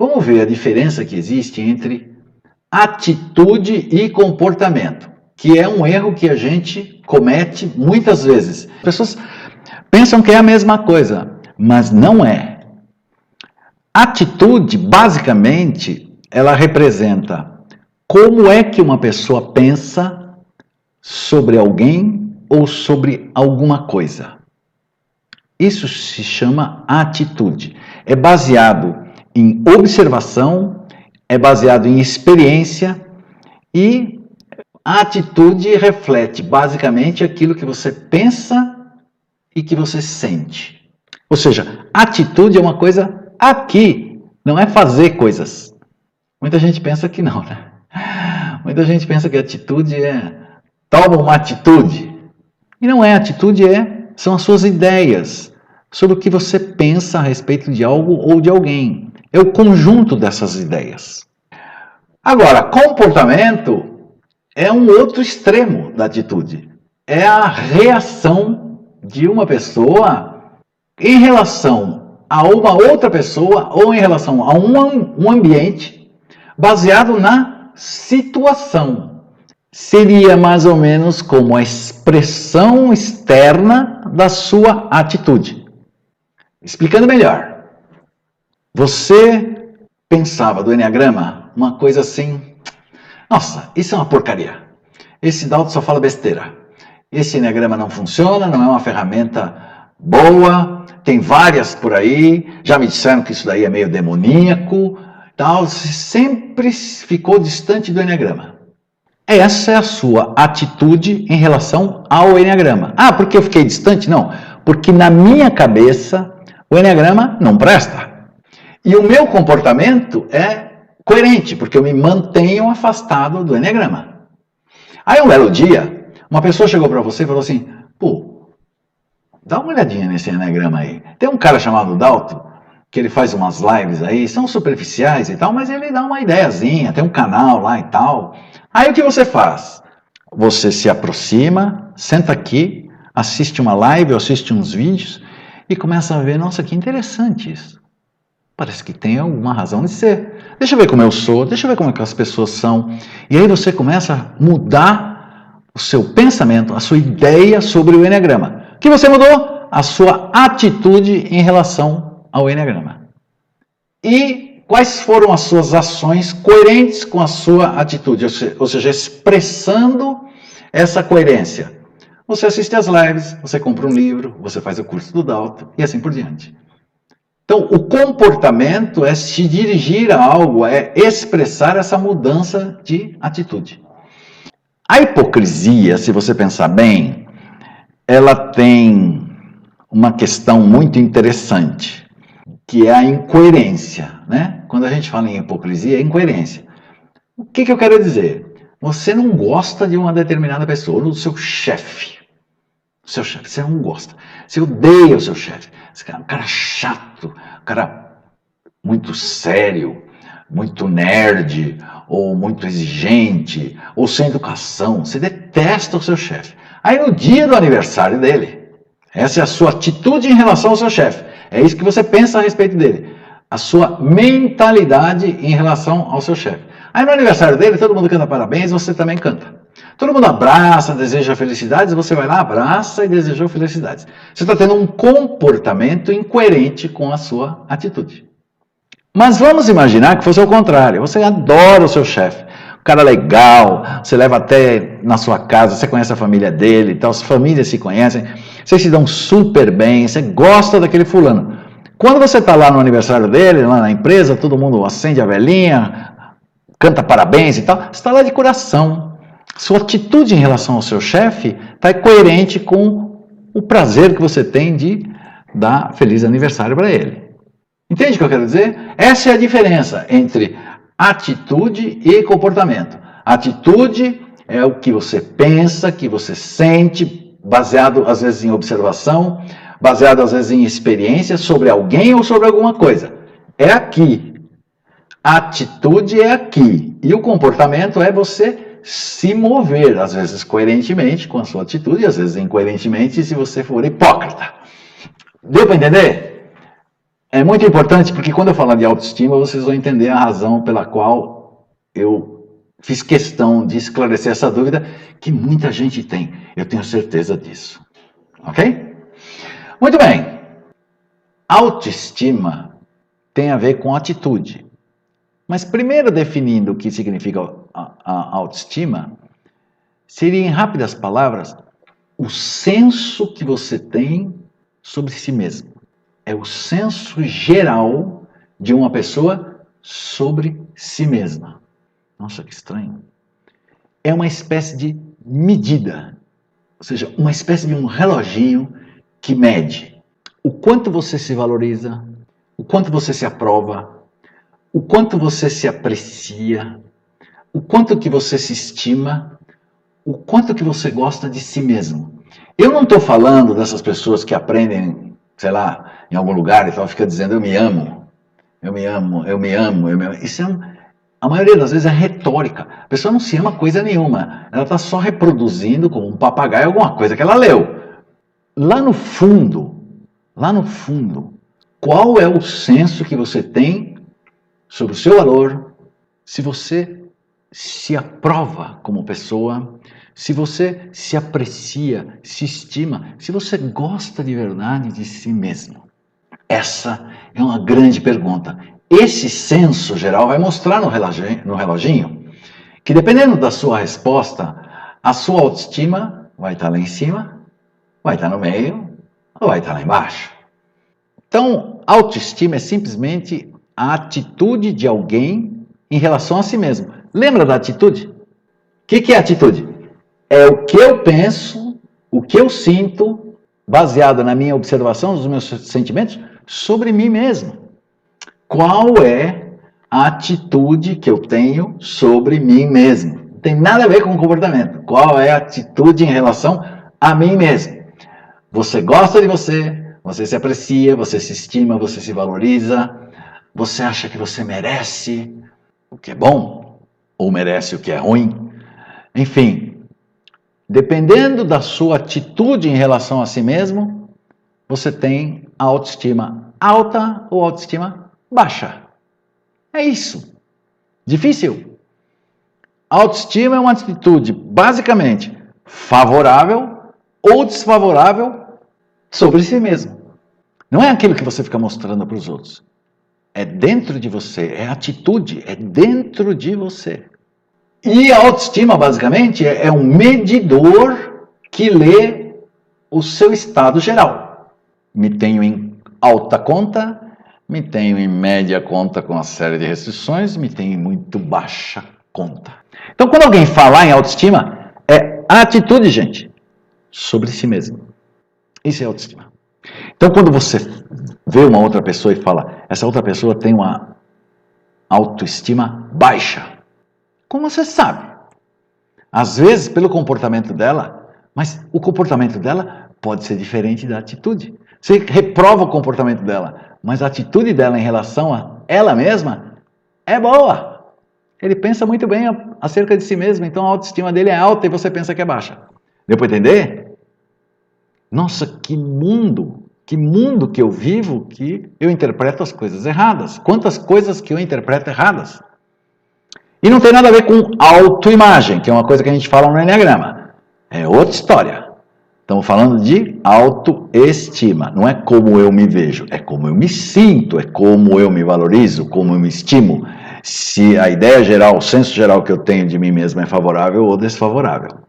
Vamos ver a diferença que existe entre atitude e comportamento, que é um erro que a gente comete muitas vezes. As pessoas pensam que é a mesma coisa, mas não é. Atitude, basicamente, ela representa como é que uma pessoa pensa sobre alguém ou sobre alguma coisa. Isso se chama atitude. É baseado em observação, é baseado em experiência e a atitude reflete basicamente aquilo que você pensa e que você sente. Ou seja, atitude é uma coisa aqui, não é fazer coisas. Muita gente pensa que não, né? Muita gente pensa que atitude é toma uma atitude. E não é, atitude são as suas ideias sobre o que você pensa a respeito de algo ou de alguém. É o conjunto dessas ideias. Agora, comportamento é um outro extremo da atitude. É a reação de uma pessoa em relação a uma outra pessoa ou em relação a um ambiente baseado na situação. Seria mais ou menos como a expressão externa da sua atitude. Explicando melhor, você pensava do Enneagrama uma coisa assim, nossa, isso é uma porcaria, esse Dalton só fala besteira, esse Enneagrama não funciona, não é uma ferramenta boa, tem várias por aí, já me disseram que isso daí é meio demoníaco, tal, você sempre ficou distante do Enneagrama. Essa é a sua atitude em relação ao Enneagrama. Ah, porque eu fiquei distante? Não, porque na minha cabeça o Enneagrama não presta. E o meu comportamento é coerente, porque eu me mantenho afastado do Enneagrama. Aí um belo dia, uma pessoa chegou para você e falou assim, pô, dá uma olhadinha nesse Enneagrama aí. Tem um cara chamado Dalton, que ele faz umas lives aí, são superficiais e tal, mas ele dá uma ideiazinha, tem um canal lá e tal. Aí o que você faz? Você se aproxima, senta aqui, assiste uma live ou assiste uns vídeos e começa a ver, nossa, que interessante isso. Parece que tem alguma razão de ser. Deixa eu ver como eu sou, deixa eu ver como é que as pessoas são. E aí você começa a mudar o seu pensamento, a sua ideia sobre o Enneagrama. O que você mudou? A sua atitude em relação ao Enneagrama. E quais foram as suas ações coerentes com a sua atitude? Ou seja, expressando essa coerência. Você assiste às lives, você compra um livro, você faz o curso do Dalton e assim por diante. Então, o comportamento é se dirigir a algo, é expressar essa mudança de atitude. A hipocrisia, se você pensar bem, ela tem uma questão muito interessante, que é a incoerência, né? Quando a gente fala em hipocrisia, é incoerência. O que eu quero dizer? Você não gosta de uma determinada pessoa, ou do seu chefe. Seu chefe, você não gosta. Você odeia o seu chefe. Esse cara é um cara chato, um cara muito sério, muito nerd, ou muito exigente, ou sem educação. Você detesta o seu chefe. Aí no dia do aniversário dele, essa é a sua atitude em relação ao seu chefe. É isso que você pensa a respeito dele. A sua mentalidade em relação ao seu chefe. Aí no aniversário dele, todo mundo canta parabéns, você também canta. Todo mundo abraça, deseja felicidades, você vai lá, abraça e deseja felicidades. Você está tendo um comportamento incoerente com a sua atitude. Mas vamos imaginar que fosse o contrário. Você adora o seu chefe, um cara legal, você leva até na sua casa, você conhece a família dele, então as famílias se conhecem, vocês se dão super bem, você gosta daquele fulano. Quando você está lá no aniversário dele, lá na empresa, todo mundo acende a velhinha, canta parabéns e tal, você está lá de coração. Sua atitude em relação ao seu chefe está coerente com o prazer que você tem de dar feliz aniversário para ele. Entende o que eu quero dizer? Essa é a diferença entre atitude e comportamento. Atitude é o que você pensa, que você sente, baseado às vezes em observação, baseado às vezes em experiência sobre alguém ou sobre alguma coisa. É aqui. A atitude é aqui. E o comportamento é você se mover, às vezes coerentemente com a sua atitude, às vezes incoerentemente se você for hipócrita. Deu para entender? É muito importante porque quando eu falar de autoestima, vocês vão entender a razão pela qual eu fiz questão de esclarecer essa dúvida que muita gente tem. Eu tenho certeza disso. Ok? Muito bem. Autoestima tem a ver com atitude. Mas primeiro definindo o que significa a autoestima, seria em rápidas palavras, o senso que você tem sobre si mesmo. É o senso geral de uma pessoa sobre si mesma. Nossa, que estranho. É uma espécie de medida, ou seja, uma espécie de um reloginho que mede o quanto você se valoriza, o quanto você se aprova, o quanto você se aprecia, o quanto que você se estima, o quanto que você gosta de si mesmo. Eu não estou falando dessas pessoas que aprendem, sei lá, em algum lugar e tal, fica dizendo eu me amo, eu me amo, eu me amo, eu me amo. Isso a maioria das vezes é retórica. A pessoa não se ama coisa nenhuma. Ela está só reproduzindo como um papagaio alguma coisa que ela leu. Lá no fundo, qual é o senso que você tem sobre o seu valor, se você se aprova como pessoa, se você se aprecia, se estima, se você gosta de verdade de si mesmo? Essa é uma grande pergunta. Esse senso geral vai mostrar no reloginho que, dependendo da sua resposta, a sua autoestima vai estar lá em cima, vai estar no meio ou vai estar lá embaixo. Então, autoestima é simplesmente a atitude de alguém em relação a si mesmo. Lembra da atitude? O que é atitude? É o que eu penso, o que eu sinto, baseado na minha observação dos meus sentimentos, sobre mim mesmo. Qual é a atitude que eu tenho sobre mim mesmo? Não tem nada a ver com o comportamento. Qual é a atitude em relação a mim mesmo? Você gosta de você, você se aprecia, você se estima, você se valoriza, você acha que você merece o que é bom ou merece o que é ruim. Enfim, dependendo da sua atitude em relação a si mesmo, você tem a autoestima alta ou autoestima baixa. É isso. Difícil? Autoestima é uma atitude basicamente favorável ou desfavorável sobre si mesmo. Não é aquilo que você fica mostrando para os outros. É dentro de você, é atitude, é dentro de você. E a autoestima, basicamente, é um medidor que lê o seu estado geral. Me tenho em alta conta, me tenho em média conta com uma série de restrições, me tenho em muito baixa conta. Então, quando alguém falar em autoestima, é a atitude, gente, sobre si mesmo. Isso é autoestima. Então, quando você vê uma outra pessoa e fala, essa outra pessoa tem uma autoestima baixa, como você sabe? Às vezes, pelo comportamento dela, mas o comportamento dela pode ser diferente da atitude. Você reprova o comportamento dela, mas a atitude dela em relação a ela mesma é boa. Ele pensa muito bem acerca de si mesmo, então a autoestima dele é alta e você pensa que é baixa. Deu para entender? Nossa, que mundo que eu vivo que eu interpreto as coisas erradas. Quantas coisas que eu interpreto erradas. E não tem nada a ver com autoimagem, que é uma coisa que a gente fala no Enneagrama. É outra história. Estamos falando de autoestima. Não é como eu me vejo, é como eu me sinto, é como eu me valorizo, como eu me estimo. Se a ideia geral, o senso geral que eu tenho de mim mesmo é favorável ou desfavorável.